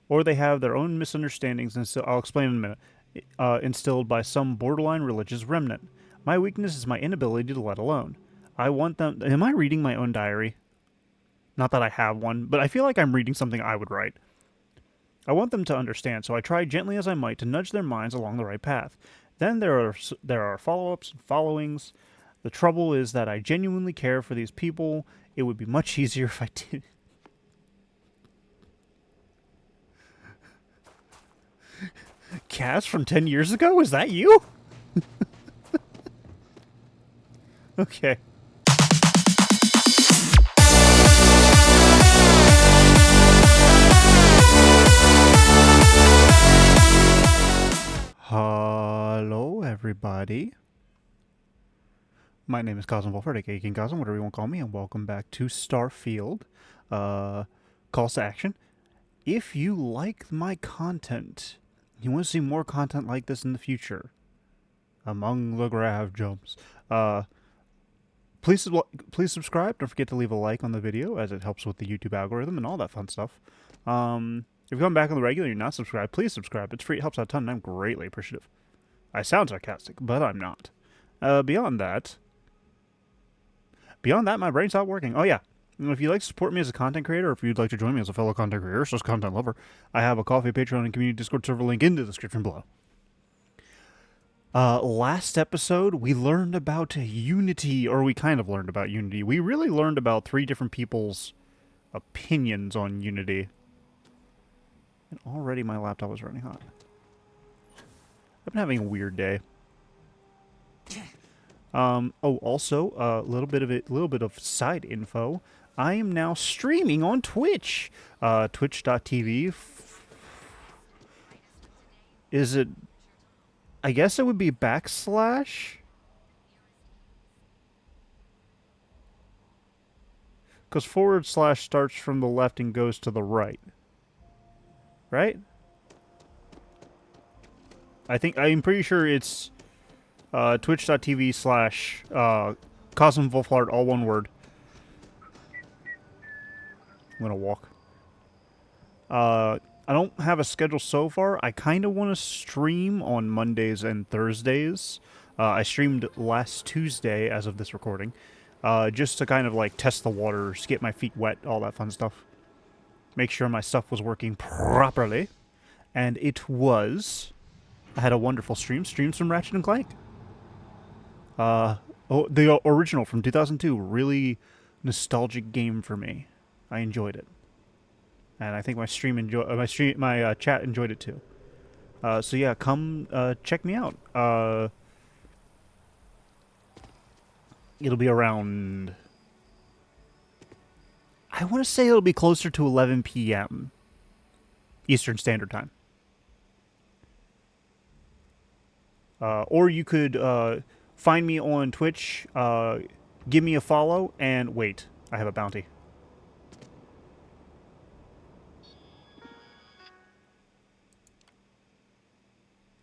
or they have their own misunderstandings, and so I'll explain in a minute, instilled by some borderline religious remnant. My weakness is my inability to let alone. I want them. Am I reading my own diary? Not that I have one, but I feel like I'm reading something I would write. I want them to understand, so I try gently as I might to nudge their minds along the right path. Then there are follow-ups and followings. The trouble is that I genuinely care for these people. It would be much easier if I did. Kaz from 10 years ago? Is that you? Okay. Hello, everybody. My name is Kazm Vulfhart, aka King Kazm, whatever you want to call me, and welcome back to Starfield. Calls to action. If you like my content, you want to see more content like this in the future, among the grav jumps, please subscribe. Don't forget to leave a like on the video, as it helps with the YouTube algorithm and all that fun stuff. If you come back on the regular and you're not subscribed, please subscribe. It's free. It helps out a ton, and I'm greatly appreciative. I sound sarcastic, but I'm not. Beyond that, my brain stopped working. Oh, yeah. If you'd like to support me as a content creator, or if you'd like to join me as a fellow content creator, slash content lover, I have a Coffee, Patreon, and community Discord server link in the description below. Last episode, we learned about Unity, or we kind of learned about Unity. We really learned about 3 different people's opinions on Unity. And already my laptop is running hot. I've been having a weird day. Also, a little bit of side info. I am now streaming on Twitch. Twitch.tv. Is it? I guess it would be /. Because / starts from the left and goes to the right. Right? I'm pretty sure it's twitch.tv / Kazm Vulfhart, all one word. I'm gonna walk. I don't have a schedule so far. I kind of want to stream on Mondays and Thursdays. I streamed last Tuesday as of this recording, just to kind of like test the waters, get my feet wet, all that fun stuff. Make sure my stuff was working properly. And it was. I had a wonderful stream. Streams from Ratchet and Clank. The original from 2002. Really nostalgic game for me. I enjoyed it. And I think my chat enjoyed it too. So yeah, come check me out. It'll be around. I want to say it'll be closer to 11 p.m. Eastern Standard Time. Or you could find me on Twitch, give me a follow, and wait, I have a bounty.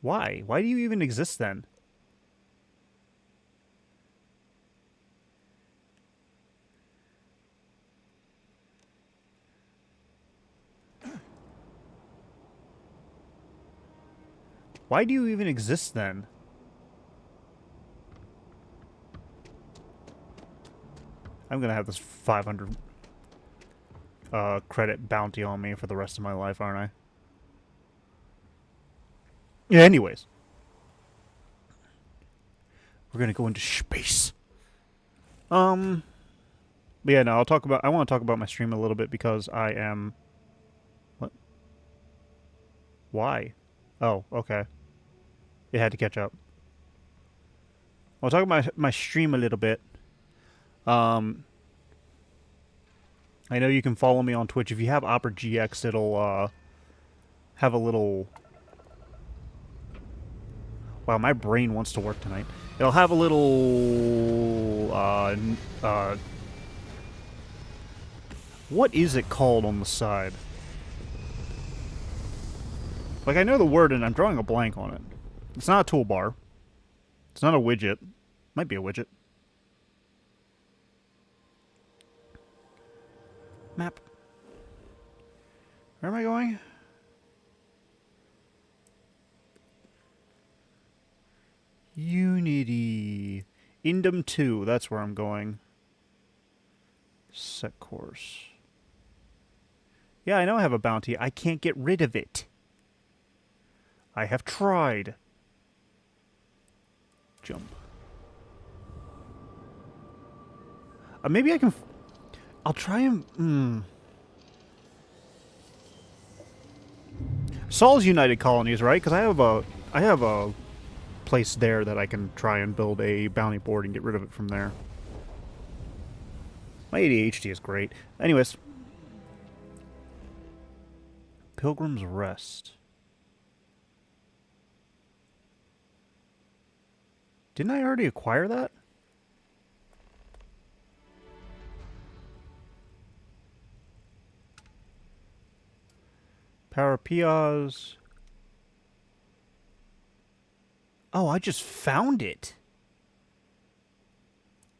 Why? Why do you even exist then? Why do you even exist then? I'm gonna have this 500 credit bounty on me for the rest of my life, aren't I? Yeah, anyways. We're gonna go into space. But yeah, no, I want to talk about my stream a little bit because I am... What? Why? Oh, okay. It had to catch up. I'll talk about my stream a little bit. I know you can follow me on Twitch. If you have Opera GX, it'll have a little... Wow, my brain wants to work tonight. It'll have a little... what is it called on the side? Like, I know the word, and I'm drawing a blank on it. It's not a toolbar. It's not a widget. Might be a widget. Map. Where am I going? Unity. Indom 2, that's where I'm going. Set course. Yeah, I know I have a bounty. I can't get rid of it. I have tried. Jump. Maybe I can... I'll try and... Saul's United Colonies, right? Because I have a place there that I can try and build a bounty board and get rid of it from there. My ADHD is great. Anyways. Pilgrim's Rest. Didn't I already acquire that? Parapias. Oh, I just found it.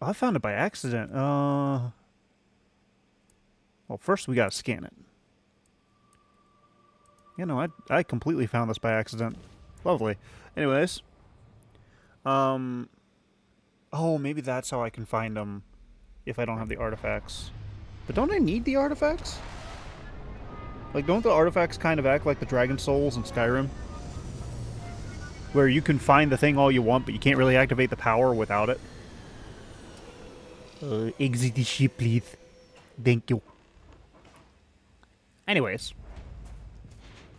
Oh, I found it by accident. Well, first we gotta scan it. You know, I completely found this by accident. Lovely. Anyways. Oh, maybe that's how I can find them if I don't have the artifacts. But don't I need the artifacts? Like, don't the artifacts kind of act like the Dragon Souls in Skyrim? Where you can find the thing all you want, but you can't really activate the power without it? Exit the ship, please. Thank you. Anyways.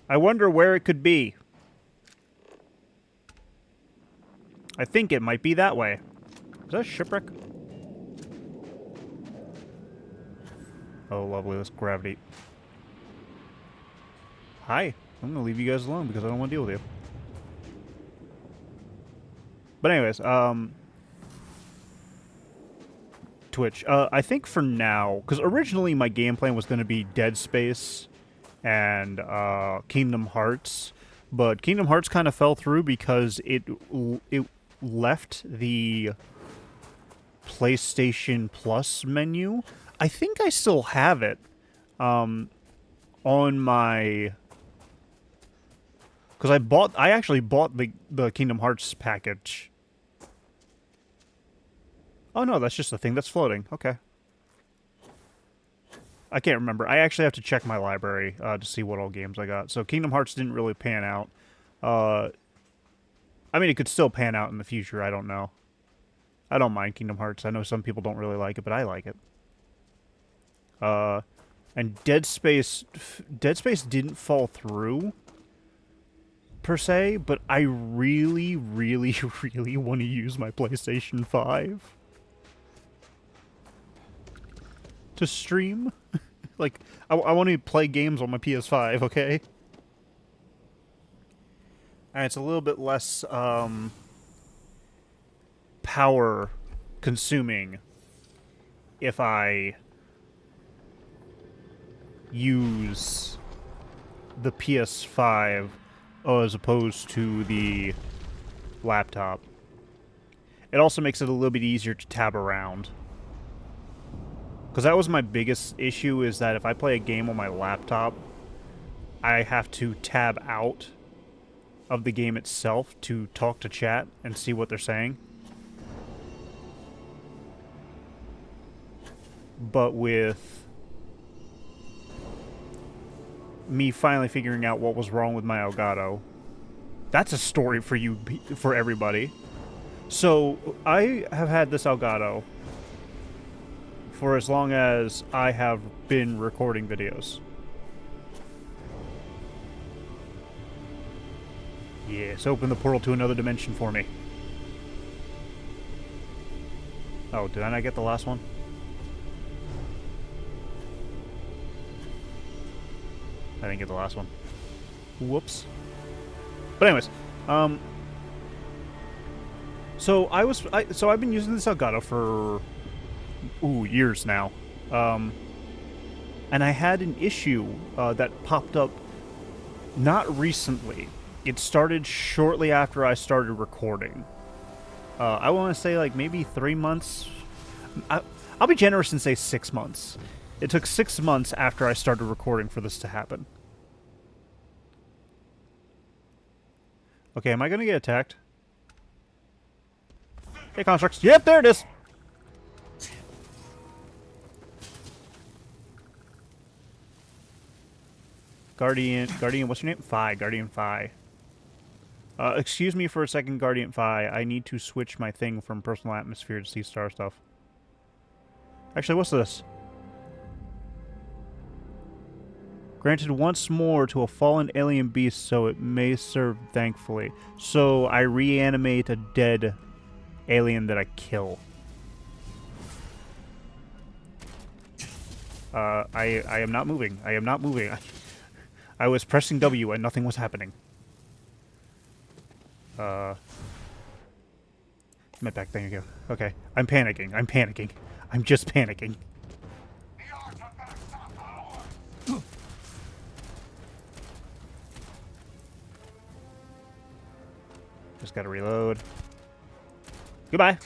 I wonder where it could be. I think it might be that way. Is that a shipwreck? Oh, lovely. Let's gravity. Hi. I'm gonna leave you guys alone because I don't want to deal with you. But anyways, Twitch. I think for now, because originally my game plan was going to be Dead Space and Kingdom Hearts, but Kingdom Hearts kind of fell through because it left the PlayStation Plus menu. I think I still have it on my... Because I actually bought the Kingdom Hearts package. Oh no, that's just the thing that's floating. Okay. I can't remember. I actually have to check my library to see what all games I got. So Kingdom Hearts didn't really pan out. I mean, it could still pan out in the future. I don't know. I don't mind Kingdom Hearts. I know some people don't really like it, but I like it. And Dead Space didn't fall through, per se, but I really, really, really want to use my PlayStation 5 to stream. Like, I want to play games on my PS5, okay? And it's a little bit less, power consuming if I use the PS5 as opposed to the laptop. It also makes it a little bit easier to tab around. Because that was my biggest issue, is that if I play a game on my laptop, I have to tab out of the game itself to talk to chat and see what they're saying. But with me finally figuring out what was wrong with my Elgato, that's a story for you, for everybody. So, I have had this Elgato for as long as I have been recording videos. Yes, open the portal to another dimension for me. Oh, did I not get the last one? I didn't get the last one. Whoops. But anyways, so I've been using this Elgato for years now. And I had an issue that popped up not recently. It started shortly after I started recording. I want to say like maybe 3 months. I'll be generous and say 6 months. It took 6 months after I started recording for this to happen. Okay, am I going to get attacked? Hey, constructs. Yep, there it is. Guardian, what's your name? Phi, Guardian Phi. Excuse me for a second, Guardian Phi. I need to switch my thing from personal atmosphere to see star stuff. Actually, what's this? Granted once more to a fallen alien beast, so it may serve thankfully. So I reanimate a dead alien that I kill. I am not moving. I am not moving. I was pressing W and nothing was happening. Medpack, there you go. Okay. I'm panicking. I'm panicking. I'm just panicking. Just gotta reload. Goodbye.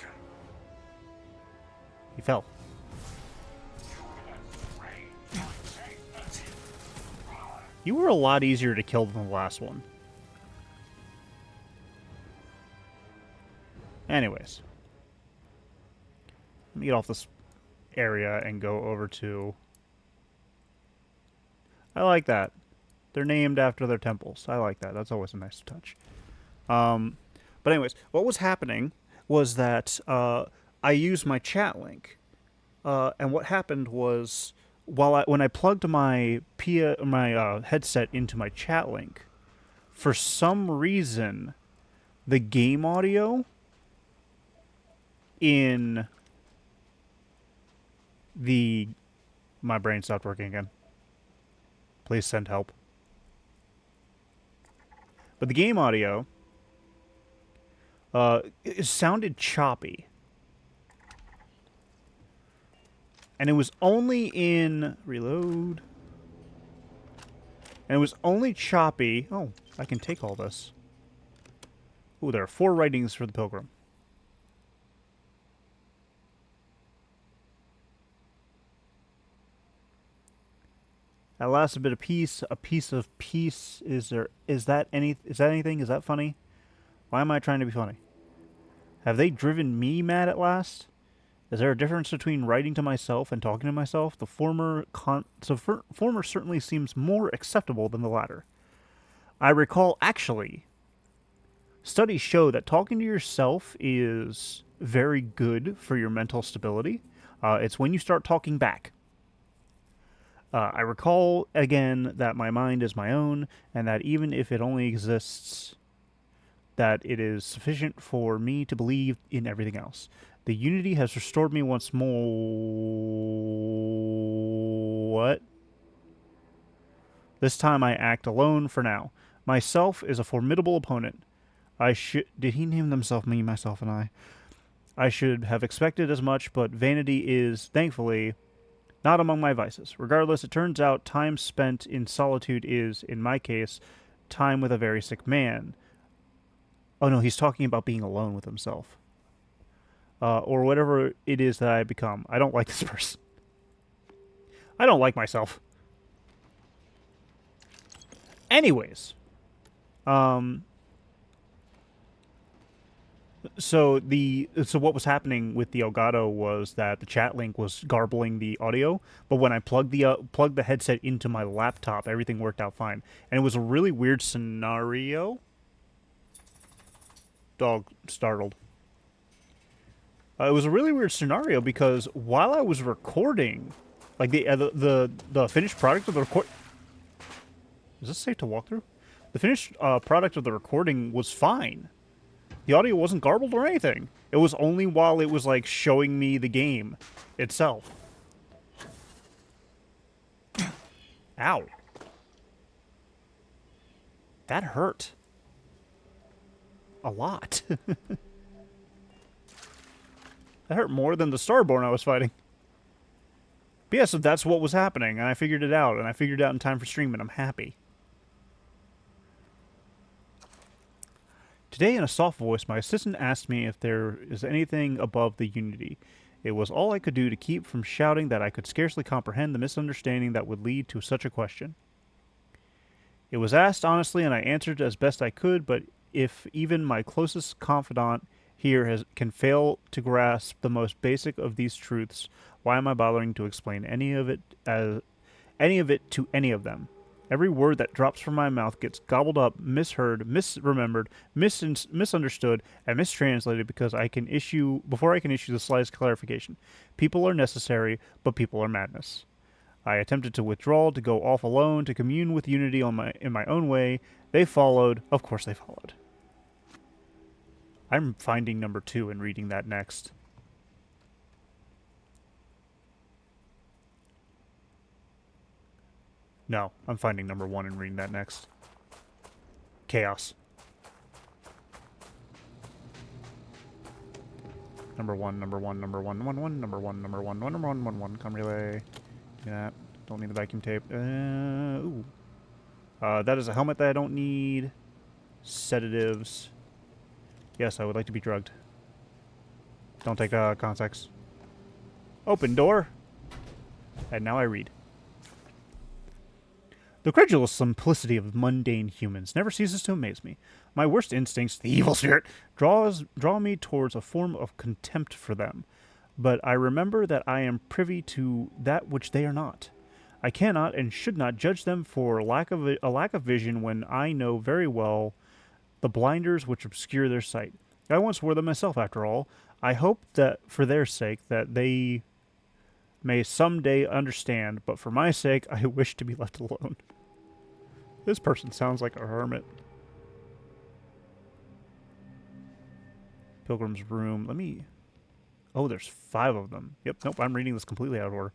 He fell. You were a lot easier to kill than the last one. Anyways. Let me get off this area and go over to... I like that. They're named after their temples. I like that. That's always a nice touch. But anyways, what was happening was that I used my chat link. And what happened was... when I plugged my headset into my chat link, for some reason, the game audio in my brain stopped working again. Please send help. But the game audio, it sounded choppy. And it was only in... Reload. And it was only choppy... Oh, I can take all this. Ooh, there are 4 writings for the Pilgrim. At last, a bit of peace. A piece of peace. Is that anything? Is that funny? Why am I trying to be funny? Have they driven me mad at last? Is there a difference between writing to myself and talking to myself? The former certainly seems more acceptable than the latter. I recall, actually, studies show that talking to yourself is very good for your mental stability. It's when you start talking back. I recall, again, that my mind is my own, and that even if it only exists, that it is sufficient for me to believe in everything else. The unity has restored me once more... What? This time I act alone for now. Myself is a formidable opponent. Did he name himself me, myself, and I? I should have expected as much, but vanity is, thankfully, not among my vices. Regardless, it turns out time spent in solitude is, in my case, time with a very sick man. Oh no, he's talking about being alone with himself. Or whatever it is that I become. I don't like this person. I don't like myself. Anyways. So what was happening with the Elgato was that the chat link was garbling the audio, but when I plugged the headset into my laptop, everything worked out fine. And it was a really weird scenario. Dog startled. It was a really weird scenario because while I was recording, like the finished product of the record. Is this safe to walk through? The finished product of the recording was fine. The audio wasn't garbled or anything. It was only while it was like showing me the game itself. Ow. That hurt. A lot. That hurt more than the Starborn I was fighting. But yeah, so that's what was happening, and I figured it out, and I figured it out in time for stream, and I'm happy. Today, in a soft voice, my assistant asked me if there is anything above the unity. It was all I could do to keep from shouting that I could scarcely comprehend the misunderstanding that would lead to such a question. It was asked honestly, and I answered as best I could, but if even my closest confidant can fail to grasp the most basic of these truths, why am I bothering to explain any of it to any of them? Every word that drops from my mouth gets gobbled up, misheard, misremembered, misunderstood, and mistranslated before I can issue the slightest clarification. People are necessary, but people are madness. I attempted to withdraw, to go off alone, to commune with unity in my own way. They followed. Of course they followed. I'm finding number 2 and reading that next. No, I'm finding number 1 and reading that next. Chaos. Number 1, number 1, number 1, 1, 1, number 1, number 1, 1, 1, 1, 1. Come relay. Yeah, don't need the vacuum tape. Ooh. That is a helmet that I don't need. Sedatives. Yes, I would like to be drugged. Don't take context. Open door. And now I read. The credulous simplicity of mundane humans never ceases to amaze me. My worst instincts, the evil spirit, draw me towards a form of contempt for them. But I remember that I am privy to that which they are not. I cannot and should not judge them for a lack of vision when I know very well the blinders which obscure their sight. I once wore them myself, after all. I hope that for their sake that they may someday understand, but for my sake, I wish to be left alone. This person sounds like a hermit. Pilgrim's room. Let me... Oh, there's 5 of them. Yep, nope, I'm reading this completely out of order.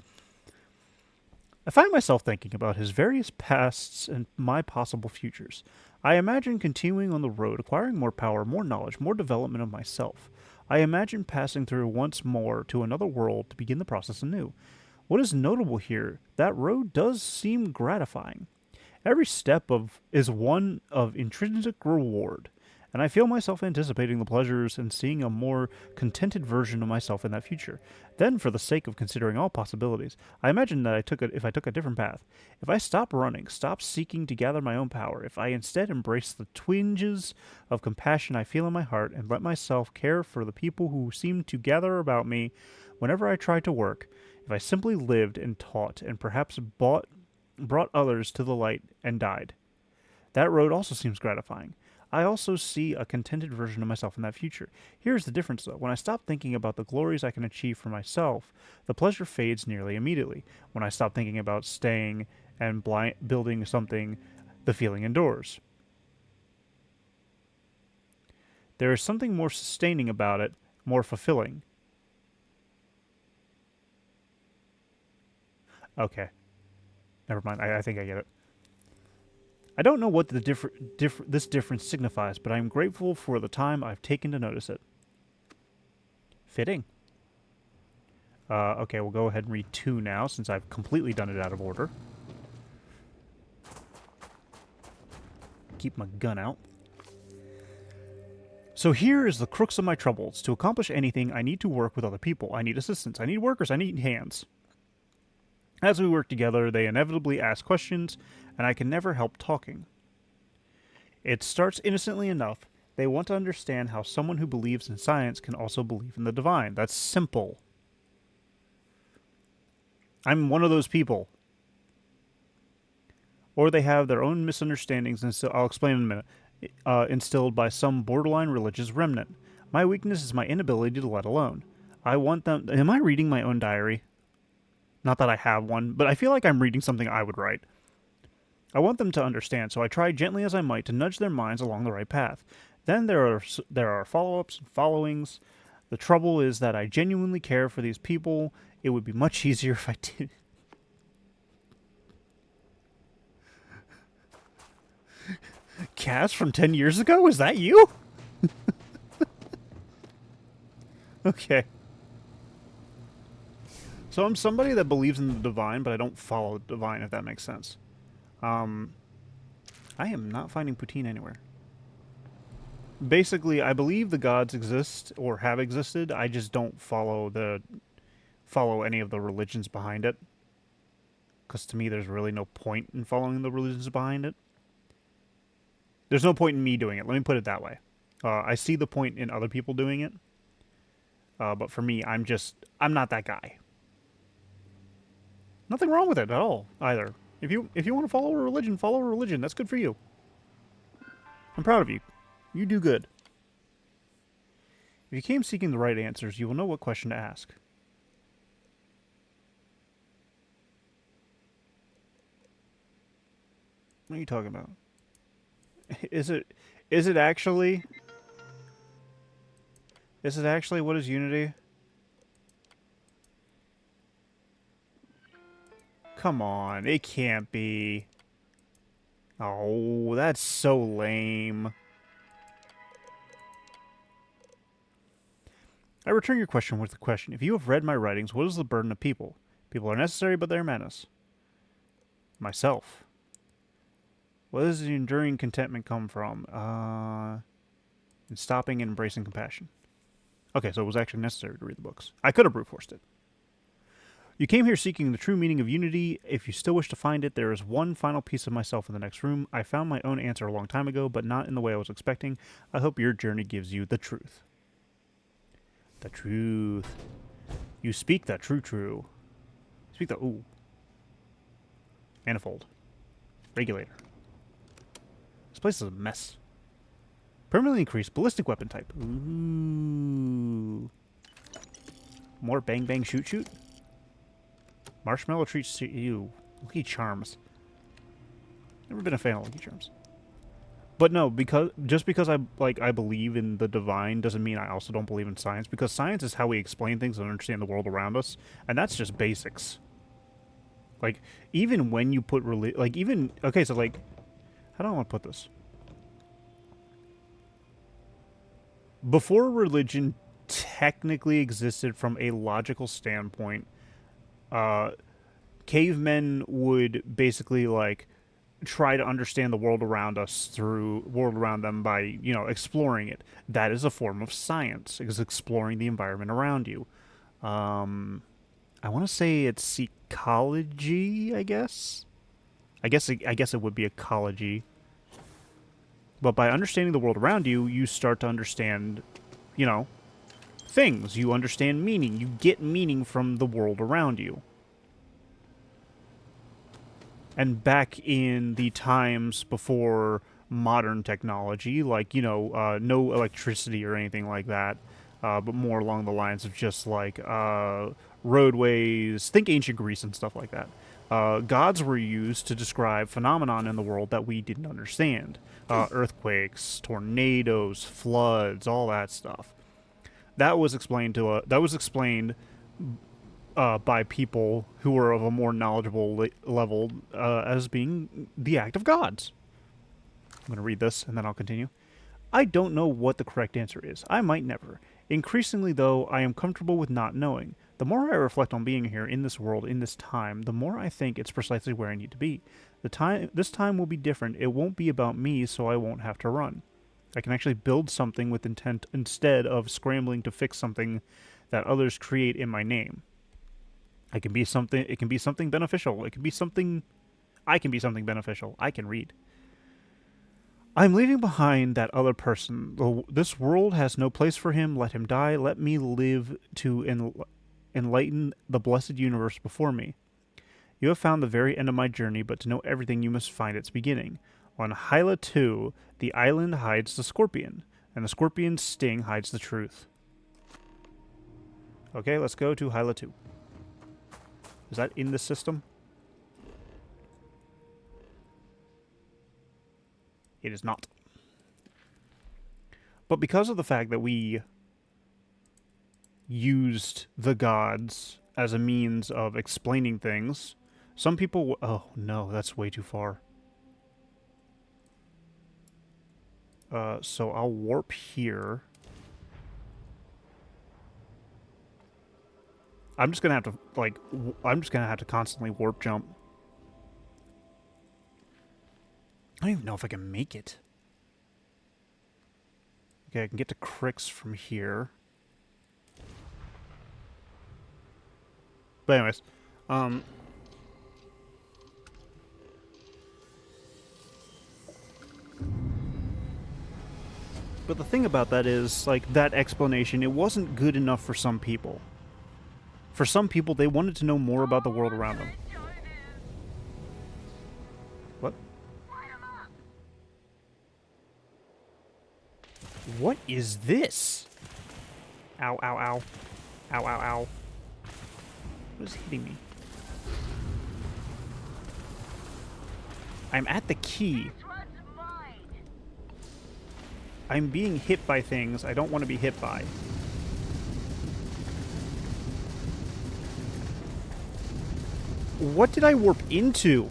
I find myself thinking about his various pasts and my possible futures. I imagine continuing on the road, acquiring more power, more knowledge, more development of myself. I imagine passing through once more to another world to begin the process anew. What is notable here, that road does seem gratifying. Every step is one of intrinsic reward, and I feel myself anticipating the pleasures and seeing a more contented version of myself in that future. Then, for the sake of considering all possibilities, I imagine that if I took a different path, if I stopped running, stopped seeking to gather my own power, if I instead embraced the twinges of compassion I feel in my heart and let myself care for the people who seem to gather about me whenever I try to work, if I simply lived and taught and perhaps brought others to the light and died. That road also seems gratifying. I also see a contented version of myself in that future. Here's the difference, though. When I stop thinking about the glories I can achieve for myself, the pleasure fades nearly immediately. When I stop thinking about staying and building something, the feeling endures. There is something more sustaining about it, more fulfilling. Okay. Never mind. I think I get it. I don't know what this difference signifies, but I am grateful for the time I've taken to notice it. Fitting. Okay, we'll go ahead and read 2 now, since I've completely done it out of order. Keep my gun out. So here is the crux of my troubles. To accomplish anything, I need to work with other people. I need assistants. I need workers. I need hands. As we work together, they inevitably ask questions, and I can never help talking. It starts innocently enough. They want to understand how someone who believes in science can also believe in the divine. That's simple. I'm one of those people. Or they have their own misunderstandings, and so I'll explain in a minute, instilled by some borderline religious remnant. My weakness is my inability to let alone. I want them... Am I reading my own diary? Not that I have one, but I feel like I'm reading something I would write. I want them to understand, so I try gently as I might to nudge their minds along the right path. Then there are follow-ups and followings. The trouble is that I genuinely care for these people. It would be much easier if I did. Kaz from 10 years ago? Is that you? Okay. So I'm somebody that believes in the divine, but I don't follow the divine, if that makes sense. I am not finding poutine anywhere. Basically, I believe the gods exist or have existed. I just don't follow any of the religions behind it. Because to me, there's really no point in following the religions behind it. There's no point in me doing it. Let me put it that way. I see the point in other people doing it, but for me, I'm not that guy. Nothing wrong with it at all, either. If you want to follow a religion, follow a religion. That's good for you. I'm proud of you. You do good. If you came seeking the right answers, you will know what question to ask. What are you talking about? Is it is it actually is it actually what is Unity? Come on, it can't be. Oh, that's so lame. I return your question with the question. If you have read my writings, what is the burden of people? People are necessary, but they are menace. Myself. Where does the enduring contentment come from? In stopping and embracing compassion. Okay, so it was actually necessary to read the books. I could have brute forced it. You came here seeking the true meaning of unity. If you still wish to find it, there is one final piece of myself in the next room. I found my own answer a long time ago, but not in the way I was expecting. I hope your journey gives you the truth. The truth. You speak the true. Speak the ooh. Manifold. Regulator. This place is a mess. Permanently increased ballistic weapon type. Ooh. More bang bang shoot shoot. Marshmallow treats to you. Lucky Charms. Never been a fan of Lucky Charms. But no, just because I believe in the divine doesn't mean I also don't believe in science. Because science is how we explain things and understand the world around us, and that's just basics. Like even when you put okay, so like, how do I want to put this? Before religion technically existed from a logical standpoint, cavemen would basically like try to understand the world around us through world around them by exploring it. That is a form of science. It's exploring the environment around you. I want to say it's ecology. I guess it would be ecology. But by understanding the world around you, you start to understand, you know, things. You understand meaning. You get meaning from the world around you. And back in the times before modern technology, like, no electricity or anything like that, but more along the lines of just like roadways, think ancient Greece and stuff like that. Gods were used to describe phenomenon in the world that we didn't understand. Earthquakes, tornadoes, floods, all that stuff. That was explained by people who were of a more knowledgeable level as being the act of gods. I'm going to read this and then I'll continue. I don't know what the correct answer is. I might never. Increasingly, though, I am comfortable with not knowing. The more I reflect on being here in this world, in this time, the more I think it's precisely where I need to be. This time will be different. It won't be about me, so I won't have to run. I can actually build something with intent instead of scrambling to fix something that others create in my name. It can be something beneficial. I can be something beneficial. I can read. I'm leaving behind that other person. This world has no place for him. Let him die. Let me live to enlighten the blessed universe before me. You have found the very end of my journey, but to know everything you must find its beginning. On Hyla 2, the island hides the scorpion, and the scorpion's sting hides the truth. Okay, let's go to Hyla 2. Is that in the system? It is not. But because of the fact that we used the gods as a means of explaining things, some people... Oh, no, that's way too far. So I'll warp here. I'm just gonna have to, constantly warp jump. I don't even know if I can make it. Okay, I can get to Crix from here. But anyways, But the thing about that is, like, that explanation, it wasn't good enough for some people. For some people, they wanted to know more about the world around them. What? What is this? Ow, ow, ow. Ow, ow, ow. What is hitting me? I'm at the key. I'm being hit by things I don't want to be hit by. What did I warp into?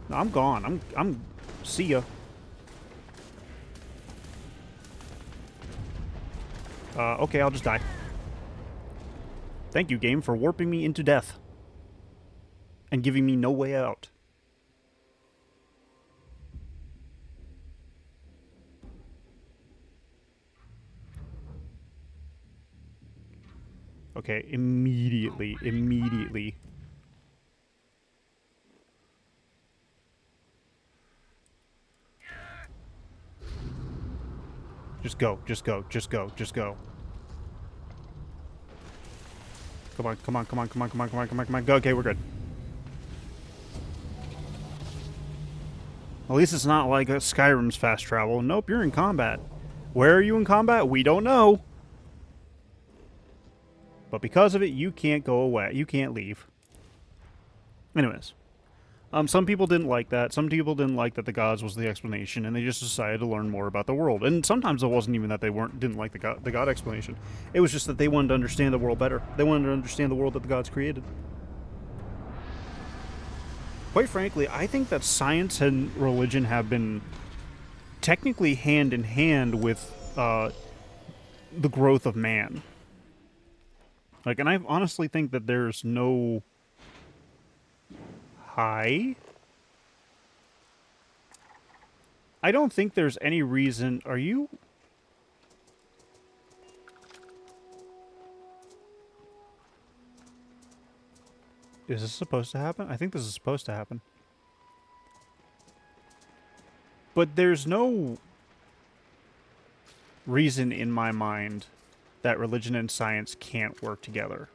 No, I'm gone. I'm see ya. Okay, I'll just die. Thank you, game, for warping me into death. And giving me no way out. Okay, immediately. Just go. Come on. Go, okay, we're good. At least it's not like Skyrim's fast travel. Nope, you're in combat. Where are you in combat? We don't know. But because of it, you can't go away. You can't leave. Anyways. Some people didn't like that. Some people didn't like that the gods was the explanation, and they just decided to learn more about the world. And sometimes it wasn't even that they didn't like the god explanation. It was just that they wanted to understand the world better. They wanted to understand the world that the gods created. Quite frankly, I think that science and religion have been technically hand in hand with the growth of man. Like, and I honestly think that there's no... Hi? I don't think there's any reason... Are you... Is this supposed to happen? I think this is supposed to happen. But there's no reason in my mind that religion and science can't work together.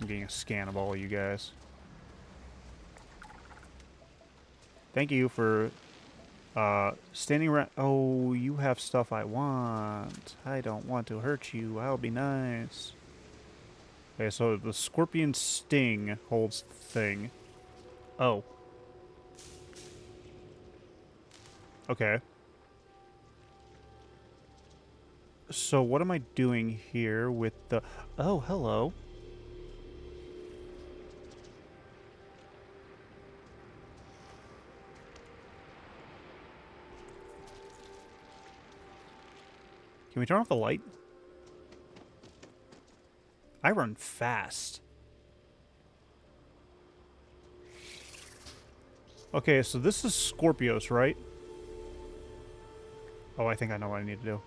I'm getting a scan of all of you guys. Thank you for standing around. Oh, you have stuff I want. I don't want to hurt you. I'll be nice. Okay, so the scorpion sting holds the thing. Oh. Okay. So what am I doing here with the... Oh, hello. Can we turn off the light? I run fast. Okay, so this is Scorpios, right? Oh, I think I know what I need to do.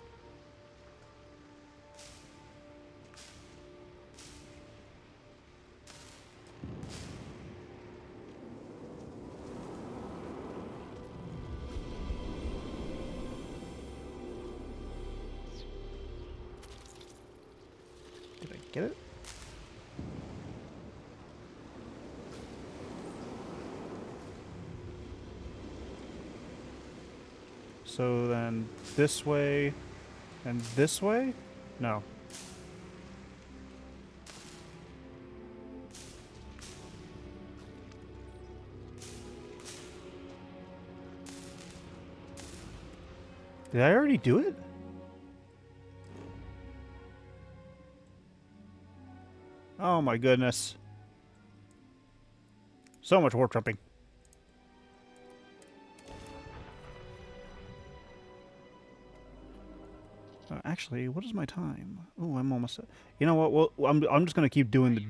Did I get it? So then this way and this way? No. Did I already do it? Oh my goodness. So much warp jumping. Actually, what is my time? Oh, I'm almost... You know what? Well, I'm just going to keep doing the...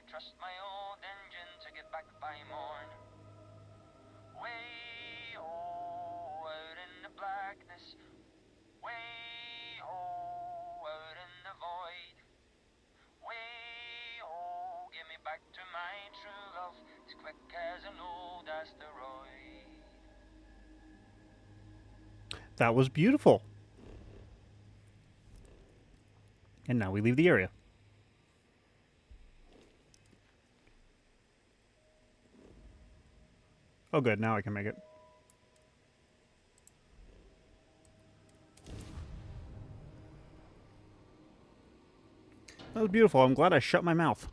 Trust my old engine to get back by morn. as quick as an old asteroid. That was beautiful. And now we leave the area. Oh good, now I can make it. That was beautiful. I'm glad I shut my mouth.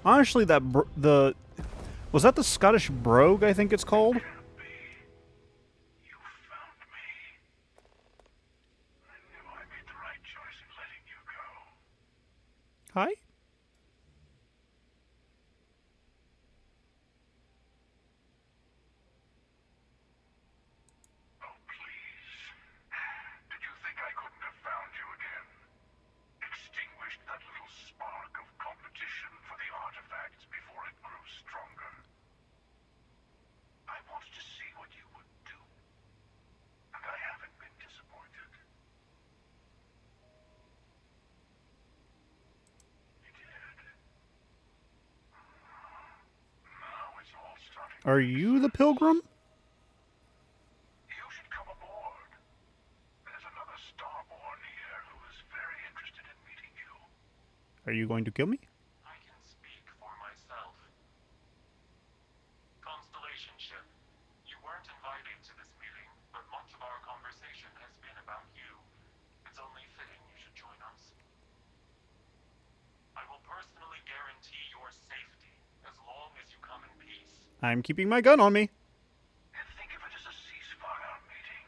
Honestly, was that the Scottish brogue, I think it's called? Hi? Oh, please. Did you think I couldn't have found you again? Extinguished that little spark of competition for the artifacts before it grew stronger. I wanted to see what you would do, and I haven't been disappointed. You did. Now it's all starting. Are you the Pilgrim? You should come aboard. There's another Starborn here who is very interested in meeting you. Are you going to kill me? I can speak for myself. Constellation ship, you weren't invited to this meeting, but much of our conversation has been about you. It's only fitting you should join us. I will personally guarantee your safety as long as you come in peace. I'm keeping my gun on me. And think of it as a ceasefire meeting.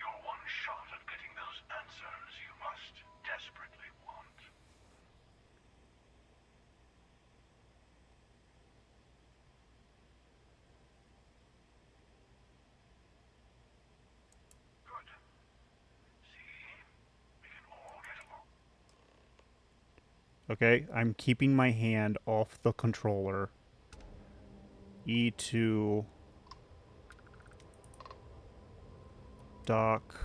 Your one shot at getting those answers you must desperately want. Good. See? We can all get along. Okay, I'm keeping my hand off the controller. E2. Dock. I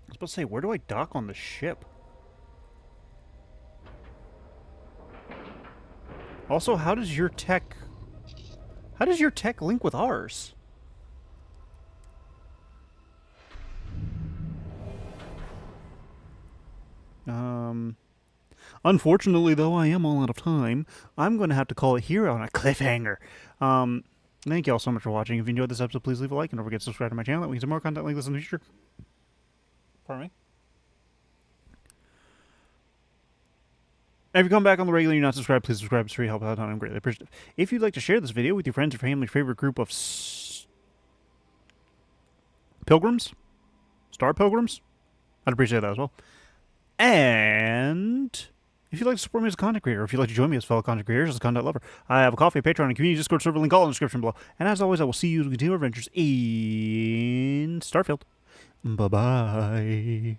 was about to say, where do I dock on the ship? Also, how does your tech link with ours? Unfortunately, though, I am all out of time. I'm going to have to call it here on a cliffhanger. Thank you all so much for watching. If you enjoyed this episode, please leave a like and don't forget to subscribe to my channel. That means more content like this in the future. Pardon me? And if you come back on the regular and you're not subscribed, please subscribe. It's free help out. I'm greatly appreciative. If you'd like to share this video with your friends or family, favorite group of pilgrims, star pilgrims, I'd appreciate that as well. And if you'd like to support me as a content creator, or if you'd like to join me as fellow content creators, as a content lover, I have a coffee, Patreon, and community Discord server link all in the description below. And as always, I will see you to continue our adventures in Starfield. Bye-bye.